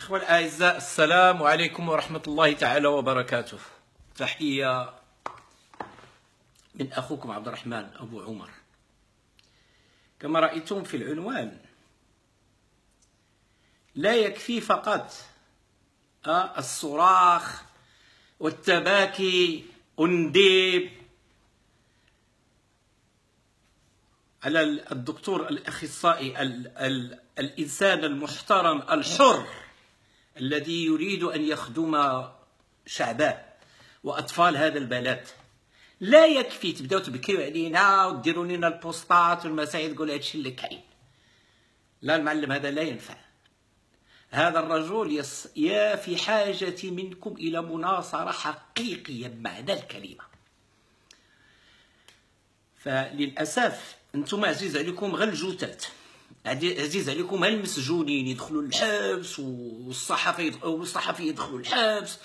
إخوة الأعزاء، السلام عليكم ورحمة الله تعالى وبركاته. تحية من أخوكم عبد الرحمن أبو عمر. كما رأيتم في العنوان، لا يكفي فقط الصراخ والتباكي والنديب على الدكتور الأخصائي الإنسان المحترم الحر الذي يريد أن يخدم شعبه وأطفال هذا البلد. لا يكفي تبداو تبكيو علينا وديروا لنا البوستات والمساعي تقول هادشي اللي كاين. لا المعلم، هذا لا ينفع. هذا الرجل يا في حاجة منكم إلى مناصرة حقيقية بمعنى الكلمة. فللأسف أنتم عزيز عليكم غير الجوتات، عزيز عليكم غير المسجونين يدخلوا الحبس والصحفي يدخلوا الحبس،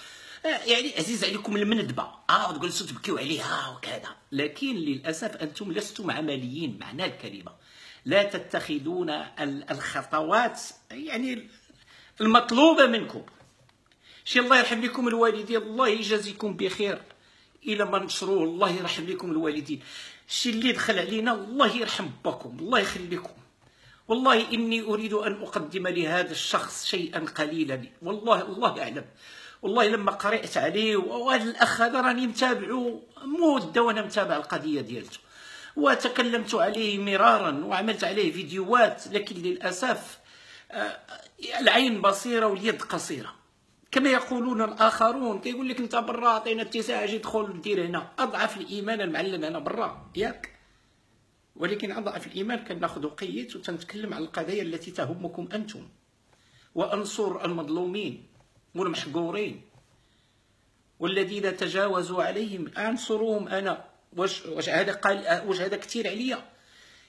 يعني عزيز عليكم المندبه وتجلسوا تبكيو عليها وكذا. لكن للاسف انتم لستم عمليين معنى الكلمه، لا تتخذون الخطوات يعني المطلوبه منكم. شي الله يرحم لكم الوالدين، الله يجازيكم بخير الى ما نشروه، الله يرحم لكم الوالدين. الشي اللي دخل علينا الله يرحم باكم، الله يخليكم. والله اني اريد ان اقدم لهذا الشخص شيئا قليلا، والله الله يعلم. والله لما قرأت عليه، وهذا الأخ هذا راني متابعه مدة وأنا متابع القضية ديالته، وتكلمت عليه مرارا وعملت عليه فيديوهات، لكن للأسف العين بصيرة واليد قصيرة. كما يقولون الآخرون، كيقول لك أنت برا عطينا اتساع اجي دخل دير هنا. أضعف الإيمان المعلم أنا برا ياك، ولكن أضعف الإيمان كناخذ قيت وتنتكلم على القضايا التي تهمكم أنتم، وأنصر المظلومين والمحقورين والذين تجاوزوا عليهم انصرهم انا. واش هذا كثير عليا؟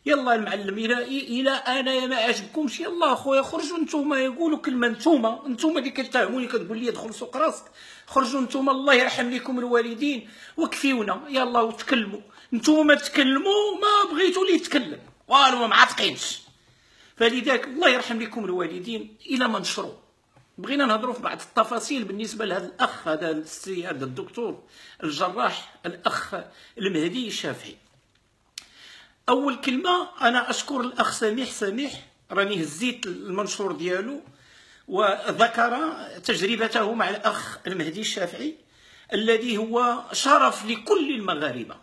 يلا المعلم، الى انا ما عجبكمش يلا اخويا خرجوا نتوما، يقولوا كلمه نتوما اللي كتهموني كتقول لي دخل سوق راسك، خرجوا نتوما الله يرحم لكم الوالدين وكفيونا يلا وتكلموا. نتوما تكلموا، ما بغيتوا لي يتكلم والو ما معتقينش. فلذلك الله يرحم لكم الوالدين الى ما نشروا. بغينا نهضروا في بعض التفاصيل بالنسبه لهذا الاخ، هذا الدكتور الجراح الاخ المهدي الشافعي. اول كلمه، انا اشكر الاخ سميح راني هزيت المنشور ديالو، وذكر تجربته مع الاخ المهدي الشافعي الذي هو شرف لكل المغاربه،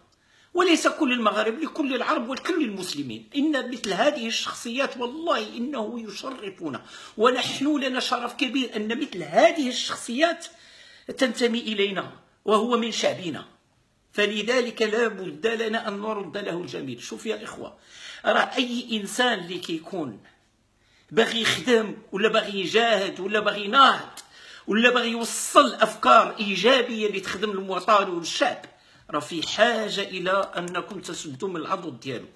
وليس كل المغاربه، لكل العرب وكل المسلمين. إن مثل هذه الشخصيات والله إنه يشرفنا، ونحن لنا شرف كبير أن مثل هذه الشخصيات تنتمي إلينا وهو من شعبنا. فلذلك لا بد لنا أن نرد له الجميل. شوف يا إخوة، راه أي إنسان اللي كيكون باغي يخدم ولا باغي يجاهد ولا باغي يناهض ولا باغي يوصل أفكار إيجابية اللي تخدم المواطن والشعب، راه في حاجه الى انكم تسدوا من العضد ديالو.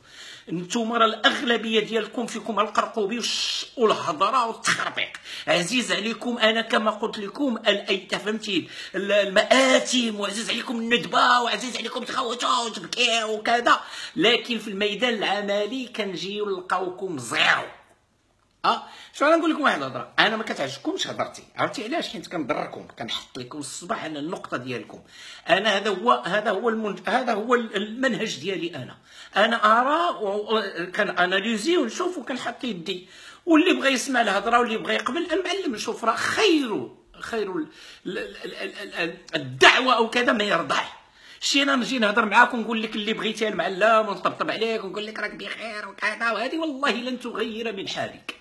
انتم راه الاغلبيه ديالكم فيكم القرقوبي والهضره والتخربيق. عزيز عليكم انا كما قلت لكم فهمتي المآتم، وعزيز عليكم الندبه، وعزيز عليكم تخوتوا وتبكيو وكذا، لكن في الميدان العملي كنجيو نلقاوكم زيرو. شو انا نقول لكم واحد الهضره، انا ما كتعجبكمش هضرتي، عرفتي علاش؟ حيت كنضركم، كنحط لكم الصباح على النقطه ديالكم. انا هذا هو المنهج ديالي. انا ارى كناناليزي ونشوف وكنحط يدي، واللي بغى يسمع الهضره واللي بغى يقبل المعلم. نشوف راه خير الدعوه او كذا ما يرضع. شي انا نجي نهضر معاكم نقول لك اللي بغيتي المعلم ونطبطب عليك ونقول لك راك بخير وكذا، وهذه والله لن تغير من حالك.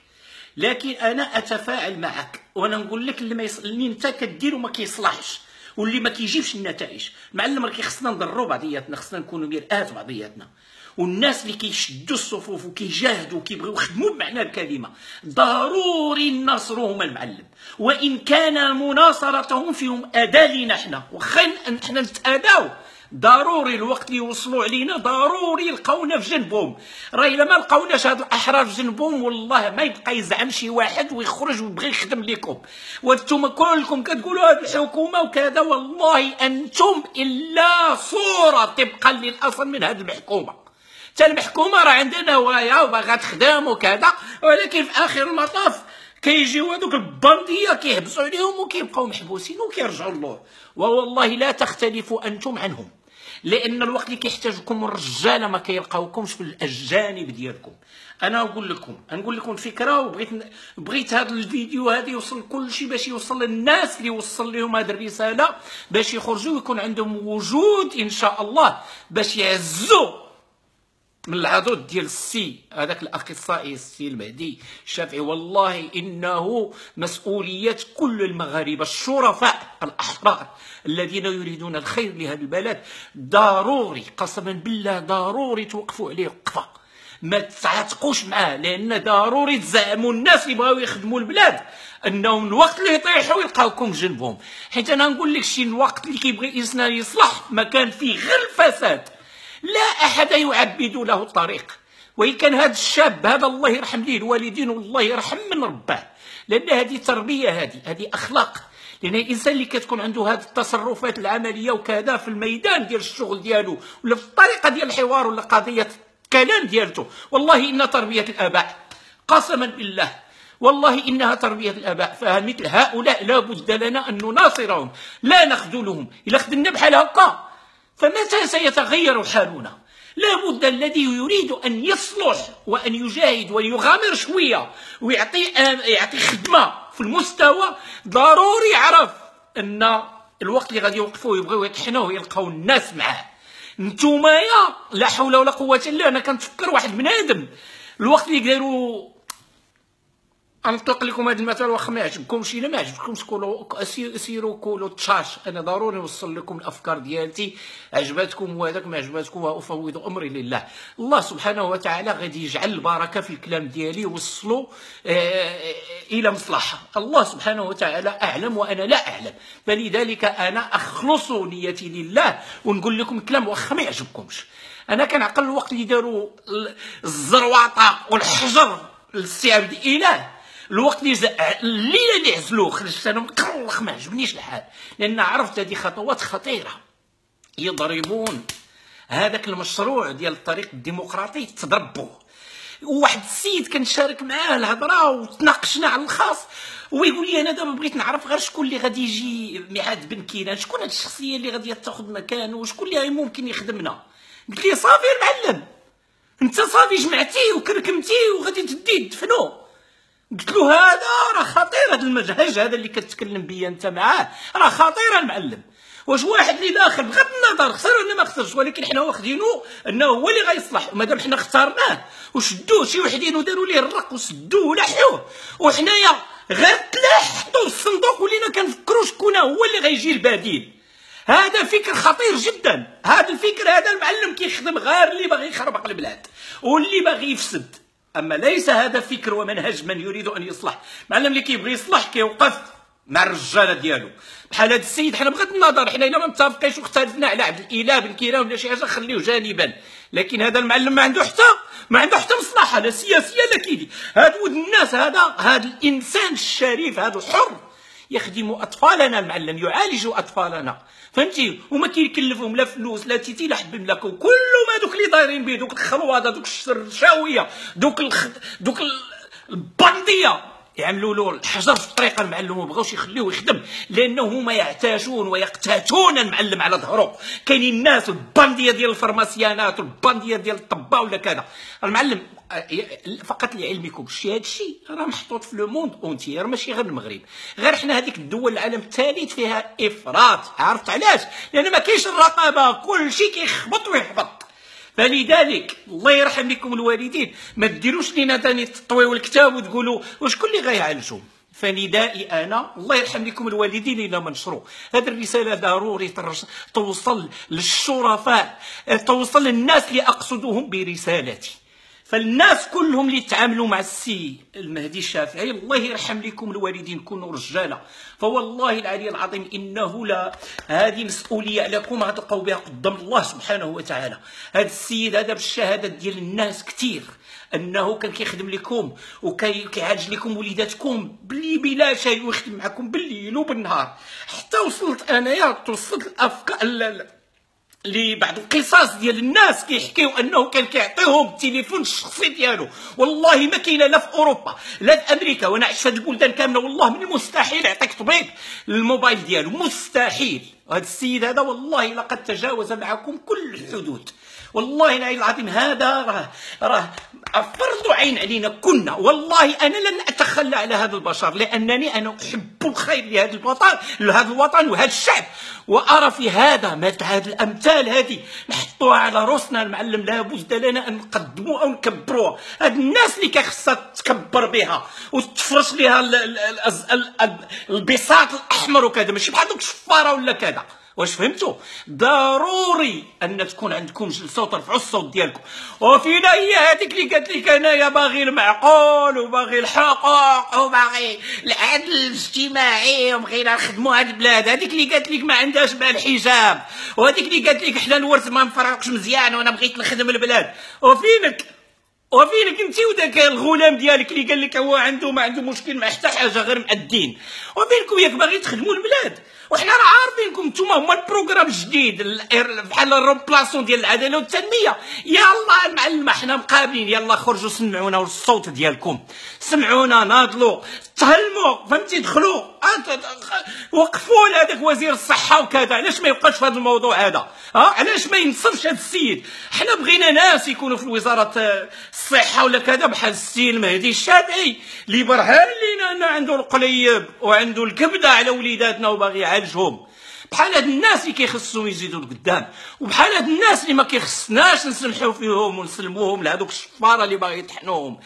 لكن انا اتفاعل معك وانا نقول لك اللي انت كدير وما كيصلحش واللي ما كيجيبش النتائج. معلم راه خصنا نضروا بعضياتنا، خصنا نكونوا مرآة بعضياتنا. والناس اللي كيشدوا الصفوف وكيجاهدوا وكيبغيو يخدموا بمعنى الكلمه ضروري نناصروهم المعلم، وان كان مناصرتهم فيهم اداه لينا حنا، واخا حنا نتاداو ضروري الوقت اللي يوصلوا علينا ضروري يلقاونا في جنبهم. راه الا ما لقاوناش هاد الاحرار في جنبهم والله ما يبقى يزعم شي واحد ويخرج ويبغي يخدم لكم. وانتم كلكم كتقولوا هاد الحكومه وكذا، والله انتم الا صوره طبقا للاصل من هاد المحكومه. حتى المحكومه راه عندها نوايا وباغا تخدم وكذا، ولكن في اخر المطاف كيجيو هذوك البانديه كيحبسوا عليهم وكيبقاو محبوسين وكيرجعوا للور. ووالله لا تختلفوا انتم عنهم، لان الوقت اللي كيحتاجكم الرجاله ما كيلقاوكمش في الاجانب ديالكم. انا نقول لكم فكره، بغيت هذا الفيديو هذا يوصل كل شيء باش يوصل للناس اللي يوصل لهم هذه الرساله، باش يخرجوا ويكون عندهم وجود ان شاء الله باش يعزوا من العضد ديال هذاك الاخصائي السي المهدي الشافعي. والله انه مسؤوليه كل المغاربه الشرفاء الاحرار الذين يريدون الخير لهذا البلد. ضروري قسما بالله ضروري توقفوا عليه وقفه، ما تعاتقوش معاه، لان ضروري تزعموا الناس اللي بغاو يخدموا البلاد انهم الوقت اللي يطيحوا يلقاوكم جنبهم. حيت انا نقول لك شي الوقت اللي كيبغي الانسان يصلح ما كان فيه غير الفساد، لا احد يعبد له الطريق. وان كان هذا الشاب هذا الله يرحم ليه الوالدين والله يرحم من رباه، لان هذه تربيه، هذه اخلاق. لان الانسان اللي كتكون عنده هذه التصرفات العمليه وكذا في الميدان ديال الشغل ديالو ولا في الطريقه ديال الحوار ولا قضيه الكلام ديالته، والله ان تربيه الاباء قسما بالله والله انها تربيه الاباء. فمثل هؤلاء لا بد لنا ان نناصرهم لا نخذلهم. الا خدمنا بحال هكا فمتى سيتغير حالنا؟ لا بد الذي يريد ان يصلح وان يجاهد ويغامر شويه ويعطي خدمه في المستوى، ضروري يعرف ان الوقت اللي غادي يوقفوه يبغيو يطحنوه يلقاو الناس معاه. نتوما لا حول ولا قوه الا بالله. انا كنتفكر واحد بنادم الوقت اللي داروا، نطلق لكم هذا المثال واخا ما يعجبكمش، الا ما عجبكمش قولوا سيروا قولوا تشاش، انا ضروري نوصل لكم الافكار ديالتي، عجبتكم وهذاك ما عجبتكم وافوض امري لله. الله سبحانه وتعالى غادي يجعل البركه في الكلام ديالي يوصلوا الى مصلحه. الله سبحانه وتعالى اعلم وانا لا اعلم، فلذلك انا اخلص نيتي لله ونقول لكم كلام واخا ما يعجبكمش. انا كنعقل الوقت اللي داروا الزرواطه والحجر للسي عبد الاله، الوقت الليله اللي عزلوه خرجت انا مقلق ما عجبنيش الحال، لان عرفت هذه خطوات خطيره يضربون هذاك المشروع ديال الطريق الديمقراطي تضربوه. وواحد السيد كنشارك معاه الهضره وتناقشنا على الخاص ويقول لي انا دابا بغيت نعرف غير شكون اللي غادي يجي ميعاد بن كينان، شكون هاد الشخصيه اللي غادي تاخذ مكانه وشكون اللي ممكن يخدمنا. قلت لي صافي المعلم انت صافي جمعتيه وكركمتيه وغادي تديه تدفنو. قلت له هذا راه خطير، هذا المنهج هذا اللي كتكلم بيا انت معاه راه خطير المعلم. واش واحد اللي داخل بغض النظر خسر ولا ما خسرش، ولكن حنا واخدينه انه هو اللي غيصلح، ومادام حنا اخترناه وشدوه شي وحدين وداروا ليه الرق وسدوه ولحوه، وحنايا غير تلاح حطوه في الصندوق ولينا كنفكروا شكون هو اللي غيجي البديل. هذا فكر خطير جدا. هذا الفكر هذا المعلم كيخدم غير اللي باغي يخربق البلاد واللي باغي يفسد، اما ليس هذا فكر ومنهج من يريد ان يصلح. المعلم اللي كيبغي يصلح كيوقف مع الرجاله ديالو بحال هذا السيد. حنا بغض النظر حنا الا ما متفقينش واختلفنا على عبد الاله بن كيران ولا شي حاجه خليوه جانبا، لكن هذا المعلم ما عنده حتى مصلحه لا سياسيه لا كيدي. هاد ود الناس هذا الانسان الشريف هذا الحر يخدم اطفالنا، المعلم يعالج اطفالنا فهمتي، وما كيكلفهم لا فلوس لا تيتي لا حب مملكه. وكلهم هذوك اللي دايرين به دوك الخلوضه دوك الشاويه دوك البنديه يعملوا له الحجر في الطريق. المعلم ما بغاوش يخليوه يخدم لانه هما يعتاشون ويقتاتون المعلم على ظهره. كاينين الناس البنديه ديال الفارماسيانات والبنديه ديال الطباء ولا كذا. المعلم فقط لعلمكم هذا الشيء راه محطوط في لو موند اونتيير ماشي غير المغرب، غير حنا هذيك الدول العالم الثالث فيها افراط. عرفت علاش؟ لان ما كاينش الرقابه، كل شيء كيخبط ويهبط. فلذلك الله يرحم لكم الوالدين ما ديروش لينا ثاني تطويو الكتاب وتقولوا وشكون اللي غيعالجهم. فندائي انا الله يرحم لكم الوالدين الى منشروا هذه الرساله ضروري توصل للشرفاء، توصل للناس اللي اقصدهم برسالتي. فالناس كلهم اللي تعاملوا مع السي المهدي الشافعي الله يرحم لكم الوالدين كونوا رجاله. فوالله العلي العظيم انه لا هذه مسؤوليه عليكم غتلقاو بها قدام الله سبحانه وتعالى. هذا السيد هذا بالشهاده ديال الناس كثير انه كان كيخدم لكم وكيعالج لكم وليداتكم بلي بلا شيء ويخدم معكم بالليل وبالنهار. حتى وصلت انايا توصلت الافكار لبعض القصص ديال الناس كيحكيو انه كان كيعطيهم التليفون الشخصي ديالو. والله ما كاينه لا في اوروبا لا في امريكا، وانا عشت في هذه البلدان كامله، والله من المستحيل يعطيك طبيب الموبايل ديالو، مستحيل. هذا السيد هذا والله لقد تجاوز معكم كل الحدود، والله العظيم. هذا راه فرض عين علينا كنا. والله انا لن اتخلى على هذا البشر، لانني انا احب الخير لهذا الوطن وهذا الشعب، وارى في هذا مثل هذه الامثال هذه نحطوها على راسنا المعلم. لابد لنا ان نقدموا او نكبروها. هاد الناس اللي كخصها تكبر بها وتفرش لها البساط الاحمر وكذا، ماشي بحال دوك الشفاره ولا كذا. واش فهمتوا؟ ضروري ان تكون عندكم جلسه وترفعوا الصوت ديالكم. وفينا هي هذيك اللي قالت لك انايا باغي المعقول وباغي الحقوق وباغي العدل الاجتماعي وبغينا نخدموا هاد البلاد، هذيك اللي قالت لك ما عندهاش مع الحجاب، وهذيك اللي قالت لك حنا الورث ما مفرقش مزيان وانا بغيت نخدم البلاد. وفينك انت وداك الغلام ديالك اللي قال لك هو ما عنده مشكل مع حتى حاجه غير مع الدين. وفينكم ياك باغي تخدموا البلاد، وحنا راه عارفينكم نتوما هما البروغرام الجديد بحال الرومبلاسون ديال العداله والتنميه. يلا المعلم حنا مقابلين، يلا خرجوا سمعونا الصوت ديالكم، سمعونا، ناضلوا، تهلموا، فهمتي؟ دخلوا وقفوا لهذاك وزير الصحه وكذا. علاش ما يبقاش في هذا الموضوع هذا؟ علاش ما ينصفش هذا السيد؟ حنا بغينا ناس يكونوا في وزاره الصحه ولا كذا بحال السي المهدي الشافعي اللي برهان لينا ان عنده القليب وعنده الكبده على وليداتنا وباغي يعالجهم. بحال هاد الناس اللي كيخصهم يزيدوا لقدام، وبحال هاد الناس اللي ما كيخصناش نسمحوا فيهم ونسلموهم لهذوك الشفاره اللي باغي يطحنوهم.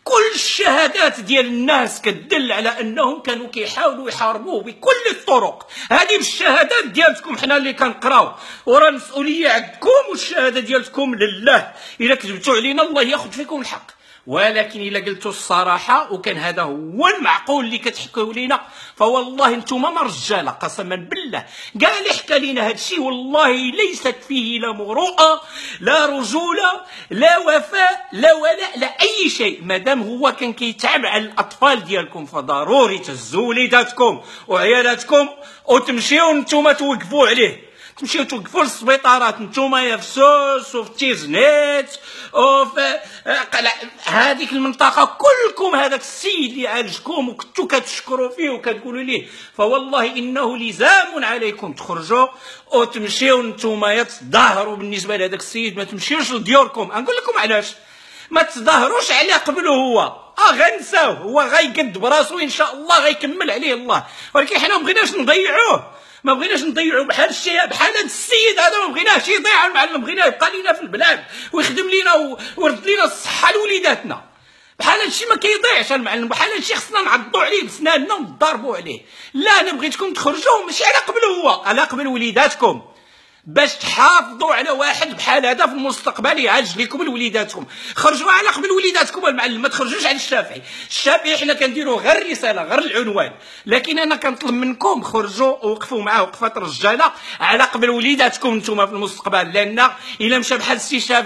كل الشهادات ديال الناس كتدل على انهم كانوا كيحاولوا يحاربوه بكل الطرق. هذه بالشهادات ديالتكم حنا اللي كنقراو، وراه المسؤوليه عندكم والشهاده ديالتكم لله. الا كذبتوا علينا الله ياخذ فيكم الحق، ولكن الا قلتوا الصراحه وكان هذا هو المعقول اللي كتحكيو لينا، فوالله نتوما ما رجاله قسما بالله. كاع اللي حكى لينا هذا الشيء والله ليست فيه لا مروءه لا رجوله لا وفاء لا ولاء لا اي شيء. مادام هو كان كيتعب على الاطفال ديالكم فضروري تهزوا وليداتكم وعيالاتكم وتمشيو نتوما توقفوا عليه، تمشيو توقفوا للسبيطارات نتوما يا في سوس وفي تيزنيت وفي هذيك المنطقه كلكم. هذاك السيد اللي عالجكم وكنتو كتشكروا فيه وكتقولوا ليه، فوالله انه لزام عليكم تخرجوا وتمشيو نتوما تظاهروا بالنسبه لهذاك السيد. ما تمشيوش لديوركم. نقول لكم علاش ما تظاهروش عليه قبله هو، غنساوه، هو غيقد براسو ان شاء الله غيكمل عليه الله. ولكن حنا ما بغيناش نضيعوه، ما بغيناش نضيعوا بحال الشيء بحال هذا السيد هذا. ما بغيناش يضيع المعلم، بغينا يبقى لينا في البلاد ويخدم لينا ويرد لينا الصحه لوليداتنا. بحال هادشي ما كيضيعش المعلم، بحال هادشي خصنا نعضوا عليه بسناننا ونضربوا عليه. لا انا بغيتكم تخرجوا ماشي على قبل هو، على قبل وليداتكم، باش تحافظوا على واحد بحال هذا في المستقبل يعالج لكم لوليداتكم. خرجوا على قبل وليداتكم المعلم، ما تخرجوش على الشافعي حنا كنديروا غير الرساله غير العنوان. لكن انا كنطلب منكم خرجوا ووقفوا معاه وقفه رجاله على قبل وليداتكم نتوما في المستقبل. لان الا مشى بحال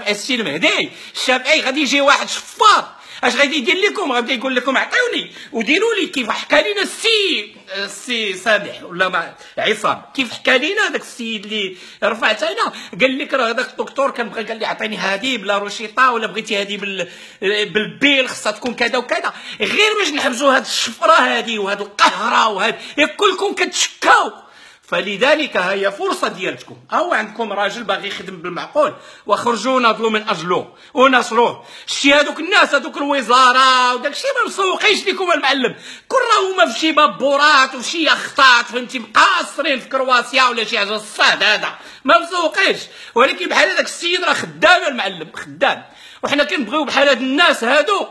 السي المهدي الشافعي غادي يجي واحد شفار، اش غادي يدير لكم؟ غادي يقول لكم عطيوني وديروا لي كيف حكى لينا السي سامح ولا ما عصام، كيف حكى لينا داك السيد اللي رفعت انا قال لك راه داك الدكتور كان بغى قال لي عطيني هذه بلا روشيطه ولا بغيتي هذه بالبيل خصها تكون كذا وكذا، غير باش نحبسوا هاد الشفره هذه وهاد القهره وهاد كلكم كتشكاو. فلذلك هي فرصه ديالتكم، هو عندكم راجل باغي يخدم بالمعقول وخرجوا ناضلوا من اجله ونصروه. شتي هذوك الناس هذوك الوزاره وداك الشيء ما مسوقيش لكم المعلم، كل هما في شي بابورات وفي شي يخطات فهمتي مقاصرين في كرواسيا ولا شي حاجه الصهد هذا ما مسوقيش. ولكن بحال هذاك السيد راه خدام المعلم خدام، وحنا كنبغيو بحال هاد الناس هادو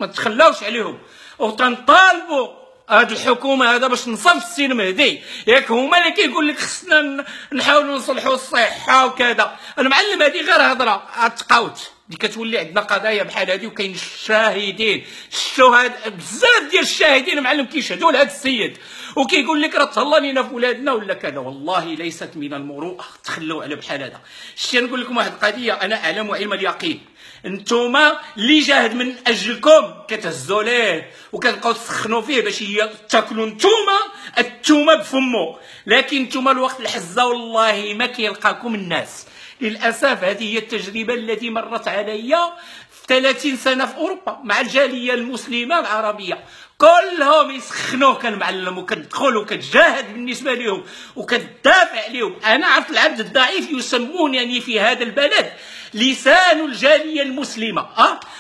ما تخلاوش عليهم وتنطالبوا هاد الحكومه هذا باش نصف السي المهدي. ياك هما اللي كيقول لك خصنا نحاولوا نصلحوا الصحه وكذا. المعلم هذه غير هضره تقاوت اللي كتولي عندنا قضايا بحال هذه وكاين الشاهدين الشهداء بزاف ديال الشاهدين معلم كيشهدوا لهذا السيد وكيقول لك راه تهلا لينا في ولادنا ولا كذا. والله ليست من المروءه تخلوا على بحال هذا. شتي نقول لكم واحد القضيه انا اعلم علم اليقين، انتوما اللي جاهد من اجلكم كتهزوا ليه وكتبقاو تسخنوا فيه باش تاكلوا انتوما التومه بفمو، لكن انتوما الوقت الحزه والله ما كيلقاكم الناس. للاسف هذه هي التجربه التي مرت علي في 30 سنه في اوروبا مع الجاليه المسلمه العربيه، كلهم يسخنوك المعلم وكتدخل وكتجاهد بالنسبه لهم وكتدافع عليهم. انا عرفت العبد الضعيف يسمونني في هذا البلد لسان الجاليه المسلمه،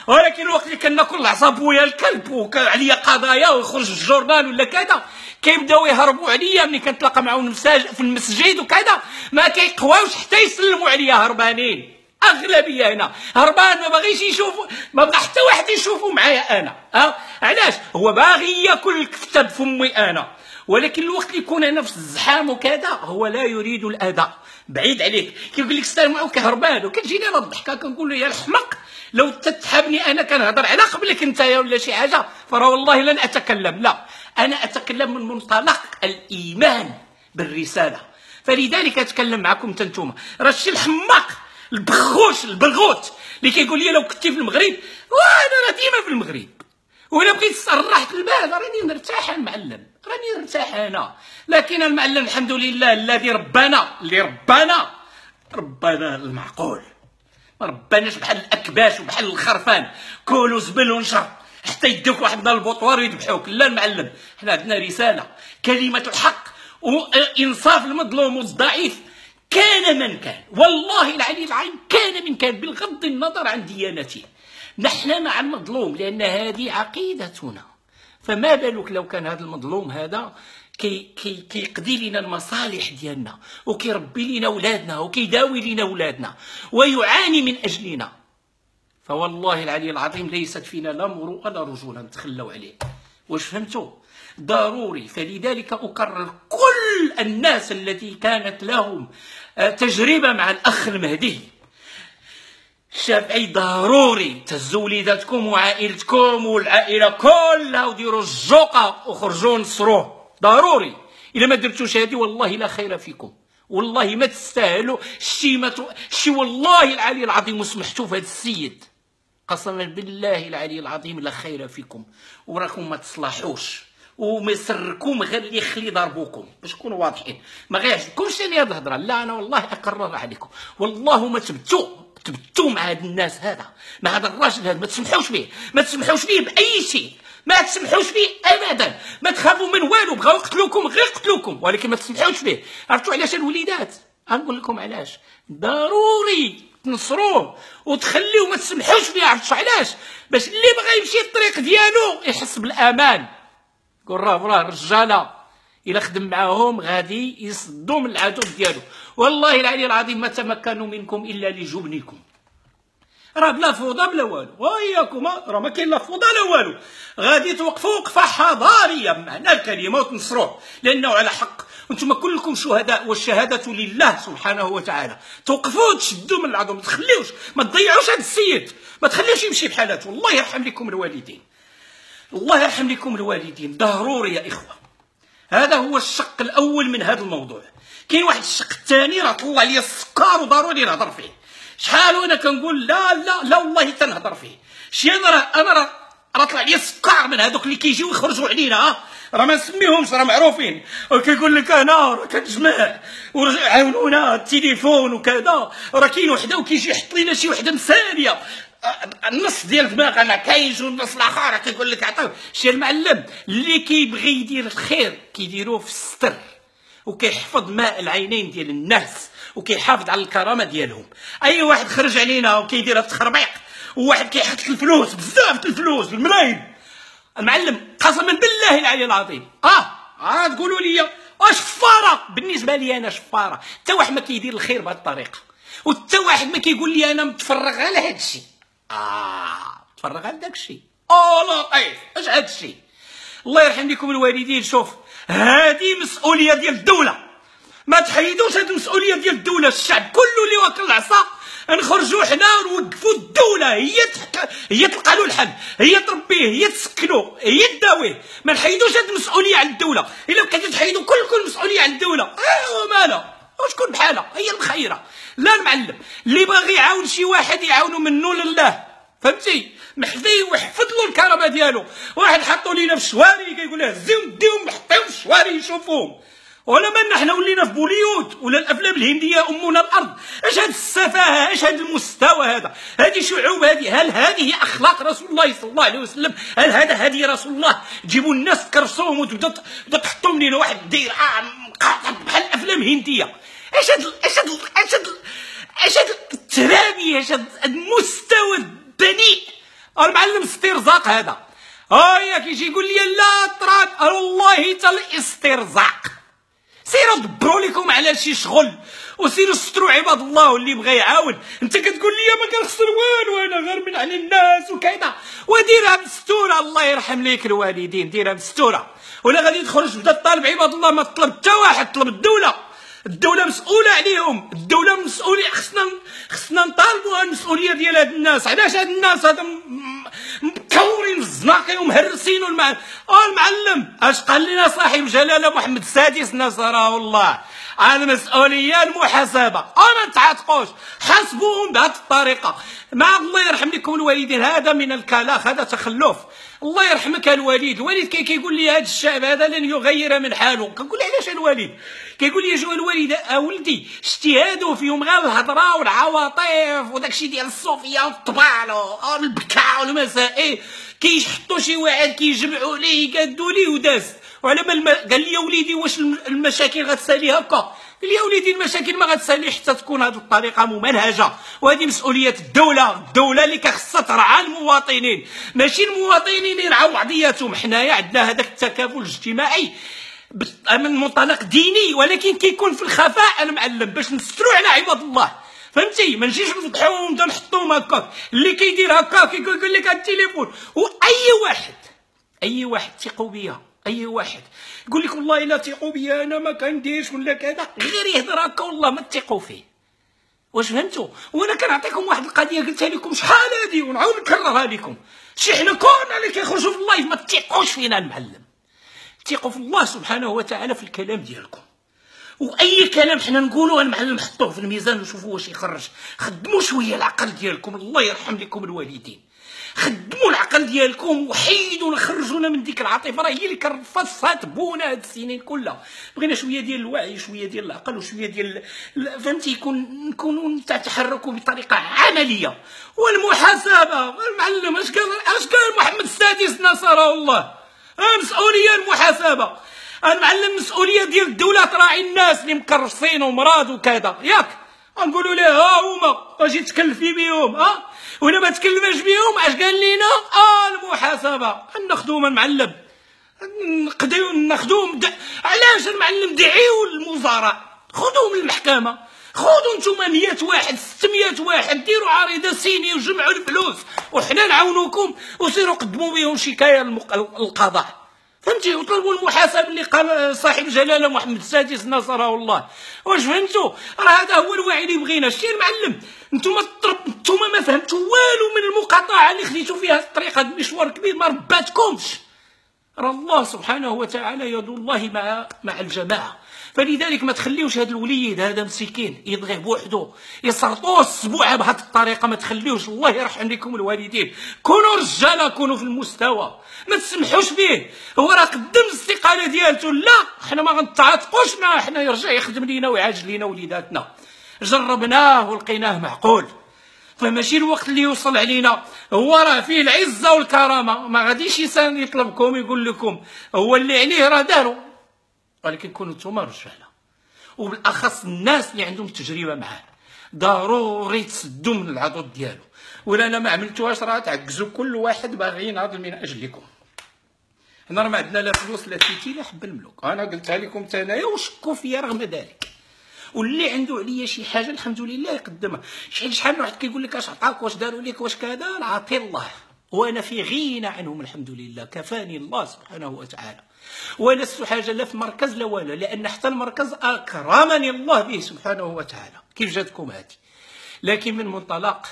ولكن الوقت اللي كناكل العصابويه الكلب وعليا قضايا ويخرج في الجورنال ولا كذا كيبداو يهربوا عليا ملي كنتلاقى معاهم في المسجد وكذا، ما كيقواوش حتى يسلموا عليا هربانين. اغلبيه هنا هربان ما باغيش يشوفوا، ما بغى حتى واحد يشوفوا معايا انا. علاش؟ هو باغي ياكل الكفته بفمي انا، ولكن الوقت اللي يكون انا في الزحام وكذا هو لا يريد الاذى، بعيد عليك. كيقول لك السلام عليكم هربان وكتجيني انا الضحكه كنقول له يا الحمق لو تتحبني انا كنهضر على قبلك انت ولا شي حاجه فراه والله لن اتكلم. لا، انا اتكلم من منطلق الايمان بالرساله، فلذلك اتكلم معكم انتوما. راه الشي الحماق البخوش البرغوت اللي كيقول لي لو كنتي في المغرب، وانا راه ديما في المغرب وانا بغيت راحه البال راني نرتاح المعلم، راني نرتاح انا. لكن المعلم الحمد لله الذي ربنا المعقول، ما رباناش بحال الاكباش وبحال الخرفان كولوا زبل ونشر حتى يدوك واحد البوطوار ويذبحوك. لا المعلم، حنا عندنا رساله، كلمه الحق وانصاف المظلوم والضعيف كان من كان، والله العلي العظيم كان من كان بغض النظر عن ديانته. نحن مع المظلوم لان هذه عقيدتنا، فما بالك لو كان هذا المظلوم هذا كيقضي لنا المصالح ديالنا وكيربي لنا ولادنا وكيداوي لنا ولادنا ويعاني من اجلنا، فوالله العلي العظيم ليست فينا لا مروءه لا رجوله نتخلوا عليه. واش فهمتوا؟ ضروري. فلذلك اكرر كل الناس التي كانت لهم تجربه مع الاخ المهدي الشافعي، ضروري تهزوا وليداتكم وعائلتكم والعائله كلها وديروا الجوقه وخرجوا نصروه، ضروري. الا ما درتوش هذه والله لا خير فيكم، والله ما تستاهلوا شي والله العلي العظيم وسمحتوا في هذا السيد، قسما بالله العلي العظيم لا خير فيكم، وراكم ما تصلحوش وما يسركم غير اللي يخلي ضربوكم باش تكونوا واضحين. ما غيعجبكمش انا هاد الهضره، لا انا والله اقرر عليكم، والله ما تبتوا مع هاد الناس هذا، مع هذا الراجل هذا، ما تسمحوش فيه، ما تسمحوش فيه باي شيء، ما تسمحوش فيه ابدا، ما تخافوا من والو، بغاو يقتلوكم غير يقتلوكم، ولكن ما تسمحوش فيه. عرفتوا علاش الوليدات؟ غنقول لكم علاش، ضروري تنصروه وتخليوه ما تسمحوش فيه. عرفتوا علاش؟ باش اللي بغى يمشي الطريق ديالو يحس بالامان، يقول راه الرجاله الا خدم معاهم غادي يصدوا من العدو ديالو. والله العلي العظيم ما تمكنوا منكم الا لجبنكم، راه بلا فوضى بلا والو، وياكم راه ما كاين لا فوضى لا والو، غادي توقفوا وقفه حضاريه بمعنى الكلمه وتنصروه لانه على حق، وانتم كلكم شهداء والشهاده لله سبحانه وتعالى. توقفوا وتشدوا من العظم، ما تخليوش، ما تضيعوش هذا السيد، ما تخليوش يمشي بحالاته. الله يرحم لكم الوالدين، الله يرحم لكم الوالدين، ضروري يا اخوه. هذا هو الشق الاول من هذا الموضوع. كاين واحد الشق الثاني راه طلع لي السكر وضروري نهضر فيه. شحال وانا كنقول لا لا لا والله تنهضر فيه. شي انا راه طلع لي السكر من هذوك اللي كيجيو يخرجوا علينا، راه ما نسميهمش، راه معروفين، وكيقول لك انا راه كنجمع وعاونونا التليفون وكذا، راه كاين وحده وكيجي يحط لينا شي وحده مساليه النص ديال دماغ انا كاينش والنص الاخر كيقول لك عطيو. شي المعلم اللي كيبغي يدير الخير كيديروه في الستر وكيحفظ ماء العينين ديال الناس وكيحافظ على الكرامه ديالهم. اي واحد خرج علينا وكيدير التخربيق وواحد كيحط الفلوس بزاف الفلوس الملايين، المعلم قسما بالله العلي العظيم تقولوا لي شفاره، بالنسبه لي انا شفاره. حتى واحد ما كيدير الخير بهذه الطريقه، وحتى واحد ما كيقول لي انا متفرغ على هذا الشيء. تفرغ على داك الشيء لطيف. اش هذا الشيء؟ الله يرحم لكم الوالدين. شوف، هذه مسؤوليه ديال الدوله، ما تحيدوش هاد المسؤوليه ديال الدوله. الشعب كله اللي واكل العصا نخرجوا حنا ونوقفوا الدوله، هي تلقى له الحل، هي تربيه، هي تسكنو، هي تداويه. ما نحيدوش هاد المسؤوليه على الدوله. الا بقيتو تحيدوا كل المسؤوليه على الدوله ومالها وشكون بحالها هي المخيره. لا المعلم اللي باغي يعاون شي واحد يعاونو منه لله، فهمتي؟ محفي ويحفظ له الكرامه ديالو. واحد حطوا لينا في الشواري كيقول له هزيو نديهم نحطيهم في الشواري يشوفوهم، ولا مالنا حنا ولينا في بوليود ولا الافلام الهنديه امنا الارض. اش هاد السفاهه، اش هاد المستوى هذا، هذه شعوب هذه؟ هل هذه هي اخلاق رسول الله صلى الله عليه وسلم؟ هل هذا هدي رسول الله؟ تجيبوا الناس تكرسوهم وتبدا تحطهم لينا واحد الدير بحال الافلام الهنديه. اش هاد الترابي، اش هاد المستوى البنيء المعلم استرزاق هذا. هيا كيجي يقول لي لا تراد والله حتى الاسترزاق. سيروا دبروا لكم على شي شغل وسيروا ستروا عباد الله. واللي بغى يعاون انت كتقول لي ما كنخسر والو انا غير من على الناس وكذا، وديرها مستوره. الله يرحم ليك الوالدين، ديرها مستوره. ولا غادي تخرج تبدا طالب عباد الله، ما تطلب حتى واحد، طلب الدوله. الدوله مسؤوله عليهم، الدوله مسؤوليه. خصنا نطالبوا المسؤوليه ديال هاد الناس. علاش هاد الناس هذا مكورين في الزناقي ومهرسين المعلم اش قال لنا صاحب جلاله محمد السادس نصره الله؟ المسؤوليه المحاسبه. ما تعاتقوش، حاسبوهم بهذه الطريقه. مع الله يرحم لكم الوالدين، هذا من الكلاخ، هذا تخلف. الله يرحمك الوالد كيقول لي هذا الشعب هذا لن يغير من حاله. كنقول علاش الوالد؟ كيقول لي جو الوالد ولدي اجتهادوا فيهم غير الهضره والعواطف وداكشي ديال الصوفيه والطبال والبكاء والمسائل. كيحطوا شي واحد كيجمعوا ليه يقادوا ليه وداز. وعلى بال قال لي يا وليدي واش المشاكل غتسالي هكا؟ قال لي يا وليدي المشاكل ما غتسالي حتى تكون هذه الطريقه ممنهجه، وهذه مسؤوليه الدوله اللي كخصها ترعى المواطنين، ماشي المواطنين يرعاو بعضياتهم. حنايا عندنا هذاك التكافل الاجتماعي من منطلق ديني، ولكن كيكون في الخفاء المعلم باش نستروا على عباد الله. فهمتي؟ ما نجيش نفضحوهم ونبدا نحطوهم هكاك. اللي كيدير هكاك يقول لك التليفون. واي واحد ثقوا بيا، اي واحد يقول لك والله الا ثقوا بيا انا ما كنديرش ولا كذا، غير يهضر هكا والله ما تثقوا فيه. واش فهمتوا؟ وانا كنعطيكم واحد القضيه قلتها لكم شحال هادي ونعاود نكررها لكم. شي حنا كلنا اللي كيخرجوا في اللايف ما تثقوش فينا المعلم، ثقوا في الله سبحانه وتعالى في الكلام ديالكم. واي كلام حنا نقولوه المعلم حطوه في الميزان وشوفوا واش يخرج. خدموا شويه العقل ديالكم، الله يرحم لكم الوالدين. خدموا العقل ديالكم وحيدوا خرجونا من ديك العاطفه، راه هي اللي كرفصات بونا هاد السنين كلها. بغينا شويه ديال الوعي، شويه ديال العقل، وشويه ديال فهمتي نكونوا نتحركوا بطريقه عمليه. والمحاسبه المعلم اش قال محمد السادس نصره الله؟ المسؤوليه المحاسبه المعلم. مسؤوليه ديال الدوله تراعي الناس اللي مكرسين ومراد وكذا، ياك نقولوا ليه ها هما اجي تكلفي بهم ولا ما تكلمش بهم. اش قال لينا؟ المحاسبه. ناخذوهم المعلم، ناخذوهم علاش المعلم؟ دعيو الموزراء، خذوهم للمحكمه، خذوا نتوما 100 واحد 600 واحد، ديروا عريضه سيني وجمعوا الفلوس وحنا نعاونوكم، وسيروا قدموا بهم شكايه للقضاء. فهمتي؟ وطلبوا المحاسب اللي قال صاحب جلاله محمد السادس نصره الله. واش فهمتوا؟ راه هذا هو الوعي اللي بغينا. شتي المعلم؟ نتوما ما فهمتوا والو من المقاطعه اللي خديتوا فيها الطريقه، مشوار كبير ما رباتكمش. راه الله سبحانه وتعالى يد الله مع الجماعه. فلذلك ما تخليوش هذا الوليد هذا مسكين يبغي بوحده يسرطوه السبوعه بهذه الطريقه، ما تخليوش. الله يرحم لكم الوالدين. كونوا رجاله، كونوا في المستوى، ما تسمحوش به. هو راه قدم الاستقاله ديالته، لا حنا ما غنتعاطقوش معاه، حنا يرجع يخدم لينا ويعالج لينا وليداتنا. جربناه ولقيناه معقول. فماشي الوقت اللي يوصل علينا هو راه فيه العزه والكرامه، ما غاديش انسان يطلبكم يقول لكم هو اللي عليه راه دارو. ولكن كونوا نتوما رجاله، وبالاخص الناس اللي عندهم تجربه معاه ضروري تسدوا من العضد ديالو. ولا انا ما عملتوهاش راه تعكزوا كل واحد باغي يناضل من اجلكم. حنا راه ما عندنا لا فلوس لا تيتي لا حب الملوك. انا قلتها لكم حتى انايا وشكوا فيا رغم ذلك. واللي عنده عليا شي حاجه الحمد لله يقدمها. شحال من واحد كيقول لك اش عطاك، واش داروا لك، واش كذا، عطي الله. وأنا في غنى عنهم الحمد لله، كفاني الله سبحانه وتعالى، ولست حاجة لا في مركز لا ولا، لأن حتى المركز أكرمني الله به سبحانه وتعالى. كيف جاتكم هذه؟ لكن من منطلق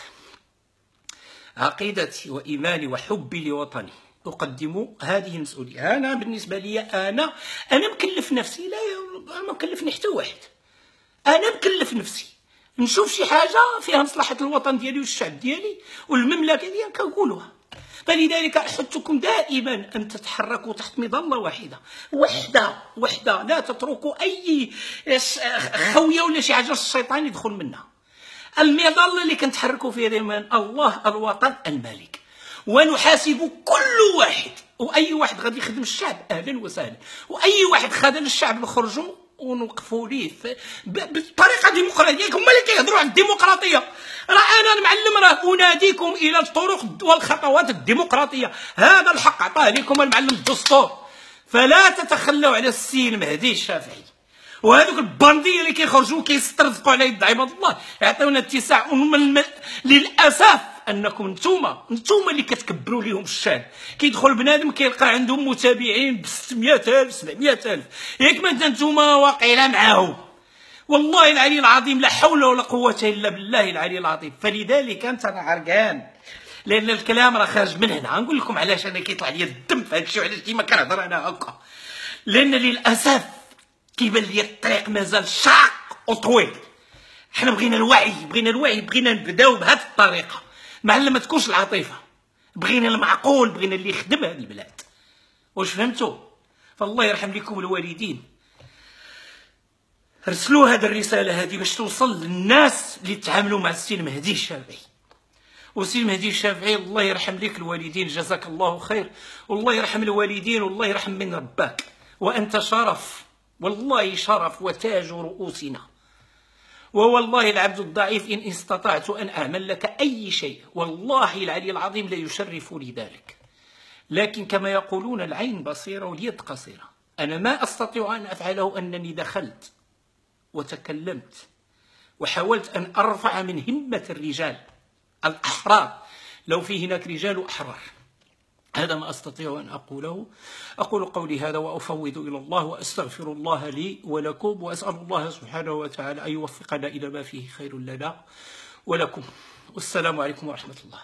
عقيدتي وإيماني وحبي لوطني أقدم هذه المسؤولية. أنا بالنسبة لي أنا مكلف نفسي، لا ما مكلفني حتى واحد، أنا مكلف نفسي نشوف شي حاجة فيها مصلحة الوطن ديالي والشعب ديالي والمملكة ديالي كنقولوها. فلذلك أحثكم دائما أن تتحركوا تحت مظلة واحدة وحدة، لا تتركوا أي خوية ولا شي حاجة الشيطان يدخل منها. المظلة اللي كنتحركوا فيها دائما الله، الوطن، الملك، ونحاسب كل واحد، وأي واحد غادي يخدم الشعب أهلا وسهلا، وأي واحد خذل الشعب نخرجوا ونوقفوا ليه بطريقه ديمقراطيه. هما اللي كيهضروا على الديمقراطيه، راه انا المعلم راه اناديكم الى الطرق والخطوات الديمقراطيه، هذا الحق عطاه لكم المعلم الدستور، فلا تتخلوا على السي المهدي الشافعي. وهذوك البانديه اللي كيخرجوا كيسترزقوا على يد عباد الله يعطيونا اتساع. للاسف انكم نتوما اللي كتكبروا ليهم الشان. كيدخل بنادم كيلقى عندهم متابعين ب 600,000 700,000، ياك ما نتوما واقعين معاهم. والله العلي العظيم لا حول ولا قوه الا بالله العلي العظيم. فلذلك انت انا عرقان، لان الكلام راه خارج من هنا. غنقول لكم علاش انا كيطلع لي الدم في هذا الشيء وعلاش ديما كنهضر انا هكا، لان للاسف كيبان لي الطريق مازال شاق وطويل. حنا بغينا الوعي، بغينا نبداو بهذه الطريقه، معلم ما تكونش العاطفه، بغينا المعقول، بغينا اللي يخدم هذه البلاد. واش فهمتوا؟ فالله يرحم لكم الوالدين، رسلوا هذه الرساله هذه باش توصل للناس اللي تعاملوا مع السي المهدي الشافعي. والسي المهدي الشافعي الله يرحم لك الوالدين، جزاك الله خير، والله يرحم الوالدين، والله يرحم من رباك، وانت شرف، والله شرف وتاج رؤوسنا. ووالله العبد الضعيف إن استطعت أن أعمل لك أي شيء والله العلي العظيم لا يشرف لي ذلك، لكن كما يقولون العين بصيرة واليد قصيرة. أنا ما أستطيع أن أفعله أنني دخلت وتكلمت وحاولت أن أرفع من همة الرجال الأحرار، لو في هناك رجال أحرار. هذا ما أستطيع أن أقوله. أقول قولي هذا وأفوض إلى الله وأستغفر الله لي ولكم، وأسأل الله سبحانه وتعالى أن يوفقنا إلى ما فيه خير لنا ولكم. والسلام عليكم ورحمة الله.